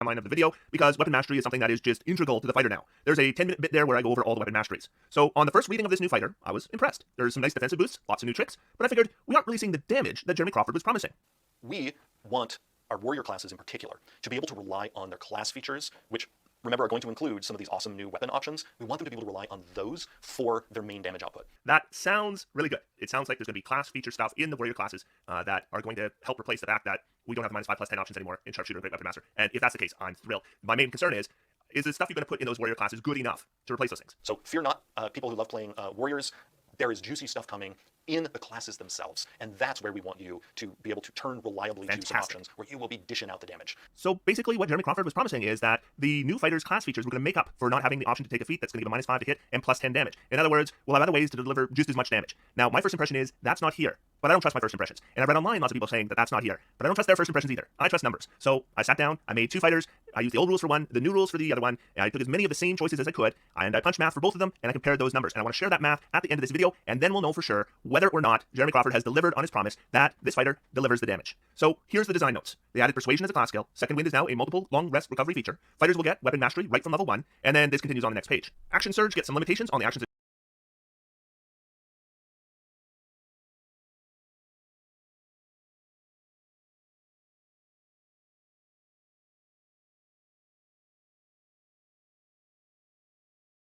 timeline of the video because weapon mastery is something that is just integral to the fighter now. There's a 10-minute bit there where I go over all the weapon masteries. So on the first reading of this new fighter, I was impressed. There's some nice defensive boosts, lots of new tricks, but I figured we aren't really seeing the damage that Jeremy Crawford was promising. We want our warrior classes in particular to be able to rely on their class features, which remember are going to include some of these awesome new weapon options. We want them to be able to rely on those for their main damage output. That sounds really good. It sounds like there's going to be class feature stuff in the warrior classes that are going to help replace the fact that we don't have the -5/+10 options anymore in Sharpshooter and Great Weapon Master. And if that's the case, I'm thrilled. My main concern is the stuff you're going to put in those warrior classes good enough to replace those things? So fear not, people who love playing warriors. There is juicy stuff coming in the classes themselves, and that's where we want you to be able to turn reliably to some options where you will be dishing out the damage. So basically what Jeremy Crawford was promising is that the new fighter's class features were going to make up for not having the option to take a feat that's going to give a -5 to hit and +10 damage. In other words, we'll have other ways to deliver just as much damage. Now, my first impression is that's not here, but I don't trust my first impressions. And I read online lots of people saying that that's not here, but I don't trust their first impressions either. I trust numbers. So I sat down, I made 2 fighters, I used the old rules for one, the new rules for the other one, and I took as many of the same choices as I could, and I punched math for both of them, and I compared those numbers. And I want to share that math at the end of this video, and then we'll know for sure whether or not Jeremy Crawford has delivered on his promise that this fighter delivers the damage. So here's the design notes. They added Persuasion as a class skill. Second Wind is now a multiple long rest recovery feature. Fighters will get Weapon Mastery right from level 1, and then this continues on the next page. Action Surge gets some limitations on the actions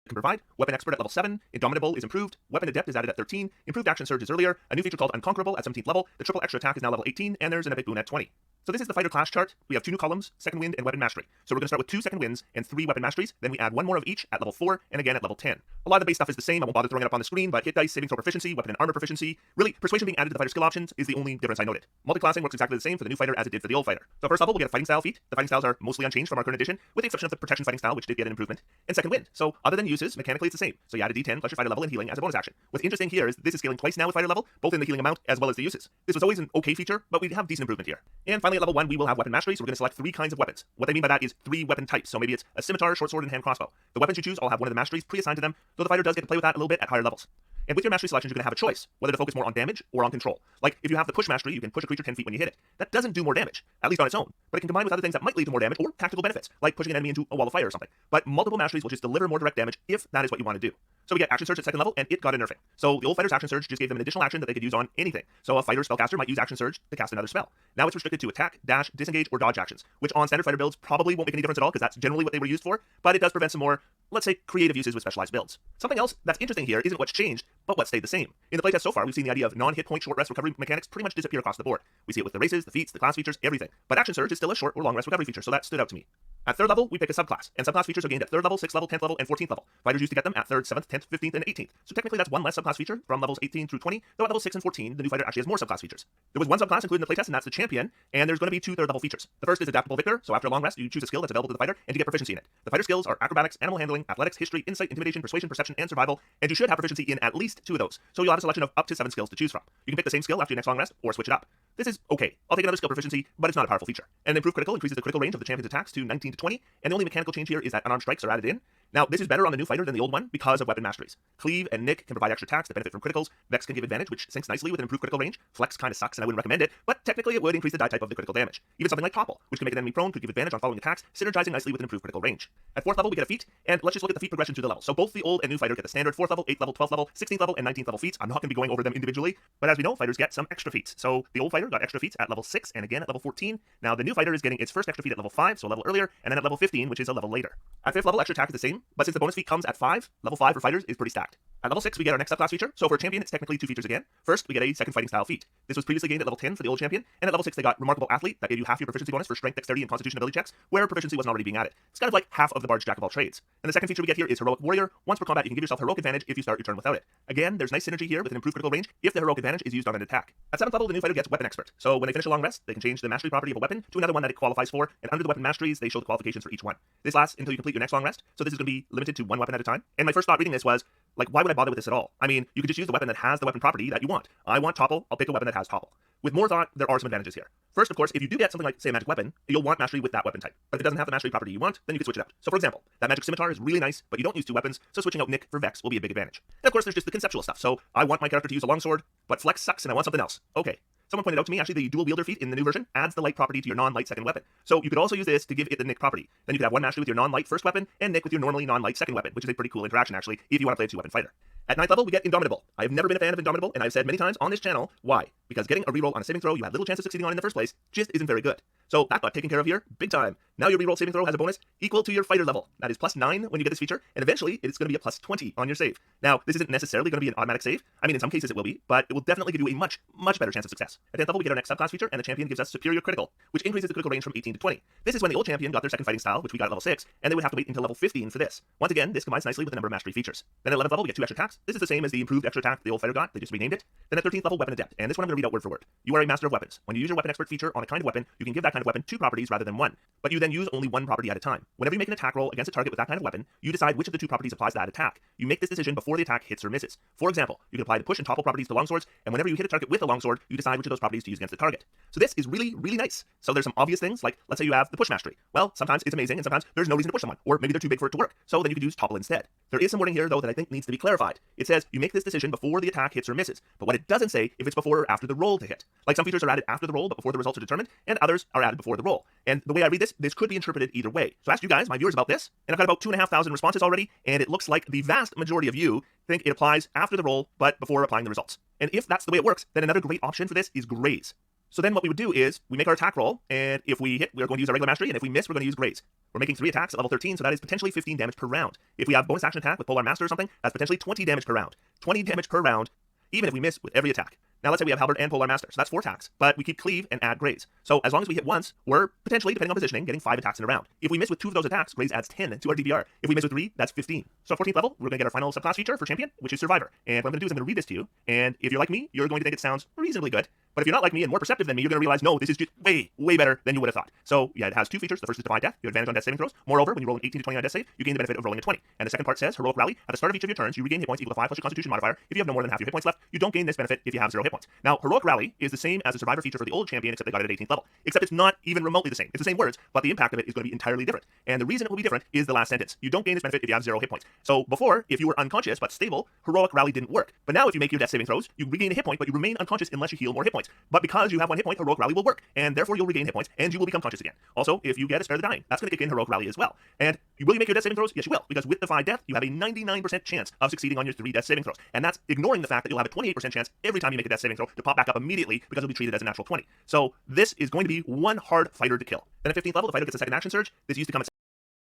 can provide. Weapon Expert at level 7, Indomitable is improved, Weapon Adept is added at 13, improved Action Surge is earlier, a new feature called Unconquerable at 17th level, the triple extra attack is now level 18, and there's an epic boon at 20. So this is the fighter class chart. We have 2 new columns, Second Wind and Weapon Mastery. So we're going to start with 2 Second Winds and 3 Weapon Masteries, then we add 1 more of each at level 4 and again at level 10. A lot of the base stuff is the same, I won't bother throwing it up on the screen, but hit dice, saving throw proficiency, weapon and armor proficiency. Really, Persuasion being added to the fighter skill options is the only difference I noted. Multiclassing works exactly the same for the new fighter as it did for the old fighter. So first level, we'll get a fighting style feat. The fighting styles are mostly unchanged from our current edition, with the exception of the protection fighting style, which did get an improvement, and Second Wind. So other than uses, mechanically it's the same. So you add a D10 plus your fighter level and healing as a bonus action. What's interesting here is this is scaling twice now with fighter level, both in the healing amount as well as the uses. This was always an okay feature, but we have decent improvement here. And finally at level 1, we will have Weapon Mastery, so we're going to select 3 kinds of weapons. What they mean by that is 3 weapon types, so maybe it's a scimitar, short sword, and hand crossbow. The weapons you choose all have one of the masteries pre-assigned to them, though the fighter does get to play with that a little bit at higher levels. And with your mastery selections, you're going to have a choice, whether to focus more on damage or on control. Like, if you have the push mastery, you can push a creature 10 feet when you hit it. That doesn't do more damage, at least on its own, but it can combine with other things that might lead to more damage or tactical benefits, like pushing an enemy into a wall of fire or something. But multiple masteries will just deliver more direct damage if that is what you want to do. So we get Action Surge at 2nd level, and it got a nerfing. So the old fighter's Action Surge just gave them an additional action that they could use on anything. So a fighter spellcaster might use Action Surge to cast another spell. Now it's restricted to attack, dash, disengage, or dodge actions, which on standard fighter builds probably won't make any difference at all because that's generally what they were used for, but it does prevent some more, let's say, creative uses with specialized builds. Something else that's interesting here isn't what's changed, but what stayed the same. In the playtest so far, we've seen the idea of non-hit point short rest recovery mechanics pretty much disappear across the board. We see it with the races, the feats, the class features, everything. But Action Surge is still a short or long rest recovery feature, so that stood out to me. At 3rd level, we pick a subclass, and subclass features are gained at 3rd level, 6th level, 10th level, and 14th level. Fighters used to get them at 3rd, 7th, 10th, 15th, and 18th. So technically that's one less subclass feature from levels 18 through 20, though at levels 6 and 14, the new fighter actually has more subclass features. There was one subclass included in the playtest, and that's the Champion, and there's going to be 2 3rd level features. The first is Adaptable Victor, so after a long rest, you choose a skill that's available to the fighter, and you get proficiency in it. The fighter skills are Acrobatics, Animal Handling, Athletics, History, Insight, Intimidation, Persuasion, Perception, and Survival, and you should have proficiency in at least 2 of those. So you'll have a selection of up to 7 skills to choose from. You can pick the same skill after your next long rest, or switch it up. This is okay. I'll take another skill proficiency, but it's not a powerful feature. And Improved Critical increases the critical range of the champion's attacks to 19 to 20, and the only mechanical change here is that unarmed strikes are added in. Now, this is better on the new fighter than the old one because of weapon masteries. Cleave and Nick can provide extra attacks that benefit from criticals. Vex can give advantage, which syncs nicely with an improved critical range. Flex kind of sucks, and I wouldn't recommend it, but technically it would increase the die type of the critical damage. Even something like Topple, which can make an enemy prone, could give advantage on following attacks, synergizing nicely with an improved critical range. At 4th level, we get a feat, and let's just look at the feat progression through the level. So both the old and new fighter get the standard 4th level, 8th level, 12th level, 16th level, and 19th level feats. I'm not going to be going over them individually, but as we know, fighters get some extra feats. So the old fighter got extra feats at level 6 and again at level 14. Now the new fighter is getting its first extra feat at level 5, so a level earlier, and then at level 15, which is a level later. At 5th level, extra attack is the same, but since the bonus feat comes at 5, level 5 for fighters is pretty stacked. At level 6, we get our next subclass feature, so for a champion, it's technically 2 features again. First, we get a second fighting style feat. This was previously gained at level 10 for the old champion, and at level 6, they got Remarkable Athlete, that gave you half your proficiency bonus for strength, dexterity, and constitution ability checks, where proficiency wasn't already being added. It's kind of like half of the Bard's Jack of all trades. And the second feature we get here is Heroic Warrior. Once per combat, you can give yourself heroic advantage if you start your turn without it. Again, there's nice synergy here with an improved critical range if the heroic advantage is used on an attack. At 7th level, the new fighter gets Weapon Expert. So when they finish a long rest, they can change the mastery property of a weapon to another one that it qualifies for, and under the weapon masteries, they show the qualifications for each one. This lasts until you complete your next long rest, so this is going to be limited to 1 weapon at a time. And my first thought reading this was, like, why would I bother with this at all? I mean, you could just use the weapon that has the weapon property that you want. I want Topple, I'll pick a weapon that has Topple. With more thought, there are some advantages here. First, of course, if you do get something like, say, a magic weapon, you'll want mastery with that weapon type. But if it doesn't have the mastery property you want, then you can switch it out. So for example, that magic scimitar is really nice, but you don't use 2 weapons, so switching out Nick for Vex will be a big advantage. And of course, there's just the conceptual stuff. So I want my character to use a longsword, but Flex sucks and I want something else. Okay. Someone pointed out to me, actually, the dual wielder feat in the new version adds the light property to your non-light second weapon. So you could also use this to give it the Nick property. Then you could have one mastery with your non-light first weapon, and Nick with your normally non-light second weapon, which is a pretty cool interaction, actually, if you want to play a two-weapon fighter. At 9th level, we get Indomitable. I have never been a fan of Indomitable, and I've said many times on this channel why. Because getting a reroll on a saving throw you had little chance of succeeding on in the first place just isn't very good. So that got taken care of here, big time. Now your reroll saving throw has a bonus equal to your fighter level. That is +9 when you get this feature, and eventually it's going to be a +20 on your save. Now, this isn't necessarily going to be an automatic save. I mean, in some cases it will be, but it will definitely give you a much, much better chance of success. At 10th level, we get our next subclass feature, and the champion gives us superior critical, which increases the critical range from 18 to 20. This is when the old champion got their second fighting style, which we got at level 6, and they would have to wait until level 15 for this. Once again, this combines nicely with a number of mastery features. Then at 11th level, we get 2 extra attacks. This is the same as the improved extra attack the old fighter got, they just renamed it. Then at 13th level, Weapon Adept, and this one I'm going to read out word for word. You are a master of weapons. When you use your weapon expert feature on a kind of weapon, you can give that kind of weapon 2 properties rather than 1. But you then use only 1 property at a time. Whenever you make an attack roll against a target with that kind of weapon, you decide which of the 2 properties applies to that attack. You make this decision before the attack hits or misses. For example, you can apply the push and topple properties to longswords, and whenever you hit a target with a longsword, you decide which of those properties to use against the target. So this is really, really nice. So there's some obvious things, like let's say you have the push mastery. Well, sometimes it's amazing, and sometimes there's no reason to push someone, or maybe they're too big for it to work. So then you could use topple instead. There is some wording here, though, that I think needs to be clarified. It says you make this decision before the attack hits or misses, but what it doesn't say if it's before or after the roll to hit. Like some features are added after the roll, but before the results are determined, and others are added before the roll. And the way I read this, this could be interpreted either way. So I asked you guys, my viewers, about this, and I've got about 2,500 responses already, and it looks like the vast majority of you think it applies after the roll, but before applying the results. And if that's the way it works, then another great option for this is graze. So then what we would do is, we make our attack roll, and if we hit, we're going to use our regular mastery, and if we miss, we're going to use graze. We're making 3 attacks at level 13, so that is potentially 15 damage per round. If we have bonus action attack with Polar Master or something, that's potentially 20 damage per round. 20 damage per round, even if we miss with every attack. Now let's say we have Halberd and Polar Master, so that's 4 attacks, but we keep Cleave and add Graze. So as long as we hit once, we're potentially, depending on positioning, getting 5 attacks in a round. If we miss with 2 of those attacks, Graze adds 10 to our DPR. If we miss with 3, that's 15. So at 14th level, we're going to get our final subclass feature for Champion, which is Survivor. And what I'm going to do is I'm going to read this to you, and if you're like me, you're going to think it sounds reasonably good. But if you're not like me and more perceptive than me, you're going to realize, no, this is just way, way better than you would have thought. So yeah, it has 2 features. The first is Divine Death. You have advantage on death saving throws. Moreover, when you roll an 18 to 20 on death save, you gain the benefit of rolling a 20. And the second part says, Heroic Rally. At the start of each of your turns, you regain hit points equal to 5 plus your Constitution modifier. If you have no more than half your hit points left, you don't gain this benefit if you have 0 hit points. Now, Heroic Rally is the same as the Survivor feature for the old champion, except they got it at 18th level. Except it's not even remotely the same. It's the same words, but the impact of it is going to be entirely different. And the reason it will be different is the last sentence. You don't gain this benefit if you have 0 hit points. So before, if you were unconscious but stable, Heroic Rally didn't work. But now if you make your death saving throws, you regain a hit point, but you remain unconscious unless you heal more hit points. But because you have 1 hit point, Heroic Rally will work, and therefore you'll regain hit points, and you will become conscious again. Also, if you get a Spare the Dying, that's going to kick in Heroic Rally as well. And will you make your death saving throws? Yes, you will, because with Defy Death, you have a 99% chance of succeeding on your 3 death saving throws. And that's ignoring the fact that you'll have a 28% chance every time you make a death saving throw to pop back up immediately because it'll be treated as a natural 20. So this is going to be one hard fighter to kill. Then at 15th level, the fighter gets a second action surge. This used to come at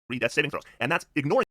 3 death saving throws, and that's ignoring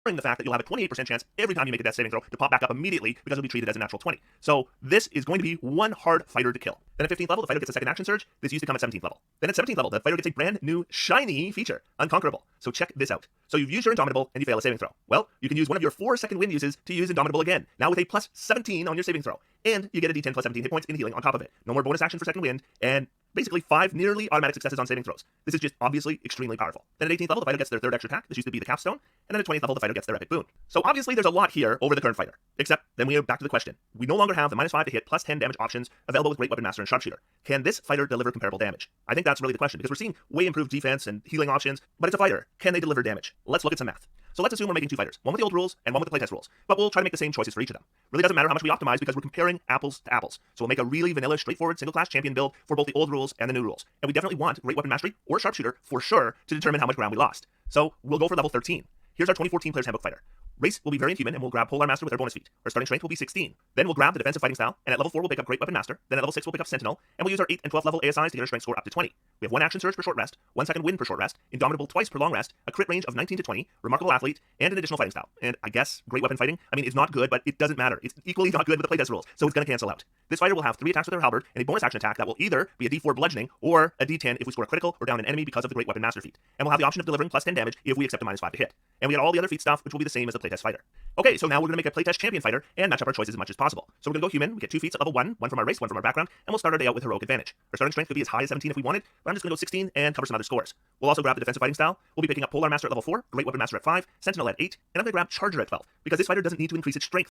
the fact that you'll have a 28% chance every time you make a death saving throw to pop back up immediately because it'll be treated as a natural 20. So this is going to be one hard fighter to kill. Then at 15th level, the fighter gets a second action surge. This used to come at 17th level. Then at 17th level, the fighter gets a brand new shiny feature, Unconquerable. So check this out. So you've used your Indomitable and you fail a saving throw. Well, you can use one of your 4 second wind uses to use Indomitable again, now with a plus 17 on your saving throw. And you get a d10 plus 17 hit points in healing on top of it. No more bonus actions for second wind, and basically 5 nearly automatic successes on saving throws. This is just obviously extremely powerful. Then at 18th level, the fighter gets their 3rd extra attack. This used to be the capstone. And then at 20th level, the fighter gets their epic boon. So obviously there's a lot here over the current fighter. Except then we are back to the question. We no longer have the -5 to hit plus 10 damage options available with Great Weapon Master and Sharpshooter. Can this fighter deliver comparable damage? I think that's really the question, because we're seeing way improved defense and healing options, but it's a fighter. Can they deliver damage? Let's look at some math. So let's assume we're making 2 fighters, one with the old rules and one with the playtest rules. But we'll try to make the same choices for each of them. Really doesn't matter how much we optimize because we're comparing apples to apples. So we'll make a really vanilla, straightforward, single-class champion build for both the old rules and the new rules. And we definitely want Great Weapon Mastery or Sharpshooter for sure to determine how much ground we lost. So we'll go for level 13. Here's our 2014 Player's Handbook fighter. Race will be Variant Human, and we'll grab Polar Master with our bonus feat. Our starting strength will be 16. Then we'll grab the defensive fighting style, and at level 4 we'll pick up Great Weapon Master. Then at level 6 we'll pick up Sentinel, and we'll use our 8th and 12th level ASIs to get our strength score up to 20. We have 1 action surge per short rest, 1 second wind per short rest, Indomitable twice per long rest, a crit range of 19 to 20, Remarkable Athlete, and an additional fighting style. And I guess Great Weapon Fighting, I mean, it's not good, but it doesn't matter. It's equally not good with the playtest rules, so it's going to cancel out. This fighter will have 3 attacks with her halberd, and a bonus action attack that will either be a d4 bludgeoning or a d10 if we score a critical or down an enemy because of the Great Weapon Master feat. And we'll have the option of delivering plus 10 damage if we accept a -5 to hit. And we get all the other feat stuff, which will be the same as the playtest fighter. Okay, so now we're going to make a playtest champion fighter and match up our choices as much as possible. So we're going to go human, we get 2 feats at level 1, one from our race, one from our background, and we'll start our day out with heroic advantage. Our starting strength could be as high as 17 if we wanted, but I'm just going to go 16 and cover some other scores. We'll also grab the defensive fighting style. We'll be picking up Polar Master at level 4, Great Weapon Master at 5, Sentinel at 8, and I'm going to grab Charger at 12, because this fighter doesn't need to increase its strength.